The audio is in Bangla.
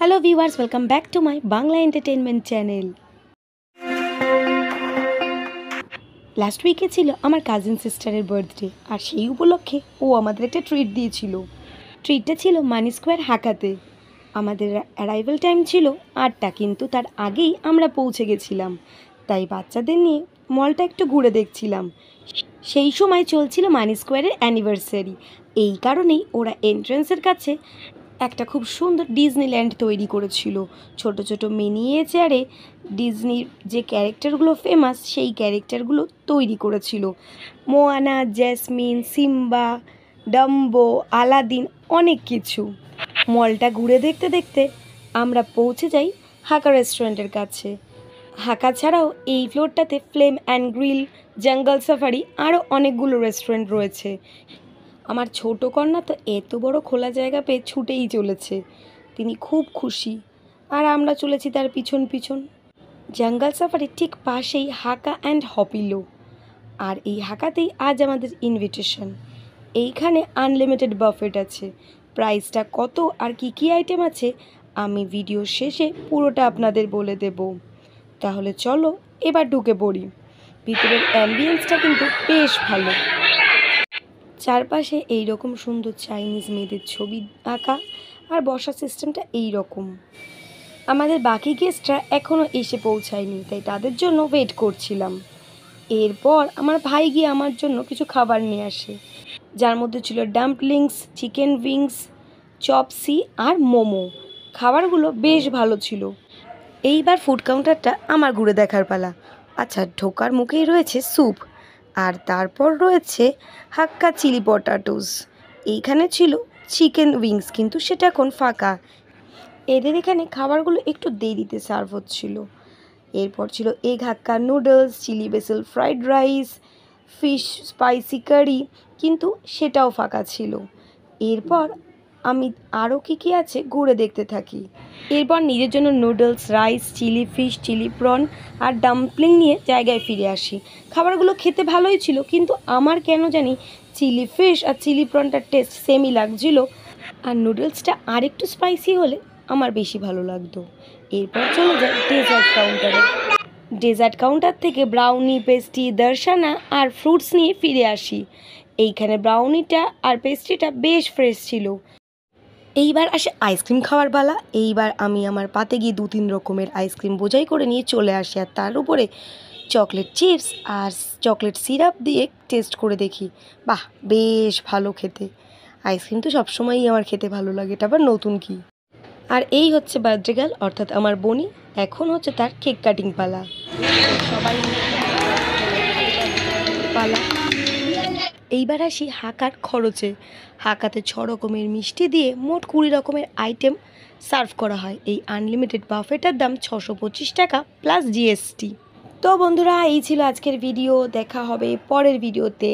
Hello viewers, welcome back to my Bangla entertainment channel. Last উইকে ছিল আমার কাজিন সিস্টারের বার্থডে, আর সেই উপলক্ষে ও আমাদের একটা ট্রিট দিয়েছিল। ট্রিটটা ছিল মানি স্কোয়ার হাকাতে। আমাদের অ্যারাইভাল টাইম ছিল 8টা, কিন্তু তার আগেই আমরা পৌঁছে গেছিলাম। তাই বাচ্চাদের নিয়ে মলটা একটু ঘুরে দেখছিলাম। সেই সময় চলছিল মানি স্কোয়ারের অ্যানিভার্সারি। এই কারণেই ওরা এন্ট্রান্সের কাছে একটা খুব সুন্দর ডিজনিল্যান্ড তৈরি করেছিল। ছোট ছোট মিনিয়েচারে ডিজনির যে ক্যারেক্টারগুলো ফেমাস, সেই ক্যারেক্টারগুলো তৈরি করেছিল। Moana, Jasmine, Simba, Dumbo, Aladdin, অনেক কিছু। মলটা ঘুরে দেখতে দেখতে আমরা পৌঁছে যাই হাকা রেস্টুরেন্টের কাছে। হাকা ছাড়াও এই ফ্লোরটাতে ফ্লেম অ্যান্ড গ্রিল, জঙ্গল সাফারি, আরও অনেকগুলো রেস্টুরেন্ট রয়েছে। আমার ছোটো কন্যা তো এত বড় খোলা জায়গা পেয়ে ছুটেই চলেছে। তিনি খুব খুশি, আর আমরা চলেছি তার পিছন পিছন। জঙ্গল সাফারির ঠিক পাশেই হাকা অ্যান্ড হপিলো, আর এই হাকাতেই আজ আমাদের ইনভিটেশন। এইখানে আনলিমিটেড বাফেট আছে। প্রাইসটা কত আর কি কি আইটেম আছে আমি ভিডিও শেষে পুরোটা আপনাদের বলে দেব। তাহলে চলো এবার ঢুকে পড়ি। ভিতরের অ্যাম্বিয়েন্সটা কিন্তু বেশ ভালো। চারপাশে এই রকম সুন্দর চাইনিজ মেয়েদের ছবি আঁকা, আর বসার সিস্টেমটা এই রকম। আমাদের বাকি গেস্টরা এখনও এসে পৌঁছায়নি, তাই তাদের জন্য ওয়েট করছিলাম। এরপর আমার ভাই গিয়ে আমার জন্য কিছু খাবার নিয়ে আসে, যার মধ্যে ছিল ডাম্পলিংস, চিকেন উইংস, চপসি আর মোমো। খাবারগুলো বেশ ভালো ছিল। এইবার ফুড কাউন্টারটা আমার ঘুরে দেখার পালা। আচ্ছা, ঢোকার মুখেই রয়েছে স্যুপ, আর তারপর রয়েছে হাক্কা চিলি পটাটোস। এইখানে ছিল চিকেন উইংস, কিন্তু সেটা এখন ফাঁকা। এদের এখানে খাবারগুলো একটু দেরিতে সার্ভ হচ্ছিল। এরপর ছিল egg hakka noodles, chilli basil fried rice, fish spicy curry, কিন্তু সেটাও ফাঁকা ছিল। এরপর আমি আরও কী আছে ঘুরে দেখতে থাকি। এরপর নিজের জন্য noodles, rice, chilli fish, chilli prawn আর ডাম্পলিং নিয়ে জায়গায় ফিরে আসি। খাবারগুলো খেতে ভালোই ছিল, কিন্তু আমার কেন জানি চিলি ফিশ আর চিলি প্রনটার টেস্ট সেমই লাগছিল, আর নুডলসটা আর একটু স্পাইসি হলে আমার বেশি ভালো লাগতো। এরপর চলে যায় ডেজার্ট কাউন্টারে। ডেজার্ট কাউন্টার থেকে ব্রাউনি, পেস্ট্রি, দর্শনা আর ফ্রুটস নিয়ে ফিরে আসি। এইখানে ব্রাউনিটা আর পেস্ট্রিটা বেশ ফ্রেশ ছিল। এইবার আসে আইসক্রিম খাওয়ার পালা। এইবার আমি আমার পাতে গিয়ে 2-3 রকমের আইসক্রিম বোঝাই করে নিয়ে চলে আসি, আর তার উপরে চকলেট চিপস আর চকলেট সিরাপ দিয়ে টেস্ট করে দেখি। বাহ, বেশ ভালো খেতে। আইসক্রিম তো সবসময়ই আমার খেতে ভালো লাগে, এটা আবার নতুন কি। আর এই হচ্ছে বার্থডে গার্ল, অর্থাৎ আমার বনি। এখন হচ্ছে তার কেক কাটিং পালা। সবাই পালা। এইবার আসি হাকার খরচে। হাকাতে 6 রকমের মিষ্টি দিয়ে মোট 20 রকমের আইটেম সার্ভ করা হয়। এই আনলিমিটেড বাফেটার দাম 625 টাকা প্লাস জিএসটি। তো বন্ধুরা, এই ছিল আজকের ভিডিও। দেখা হবে পরের ভিডিওতে।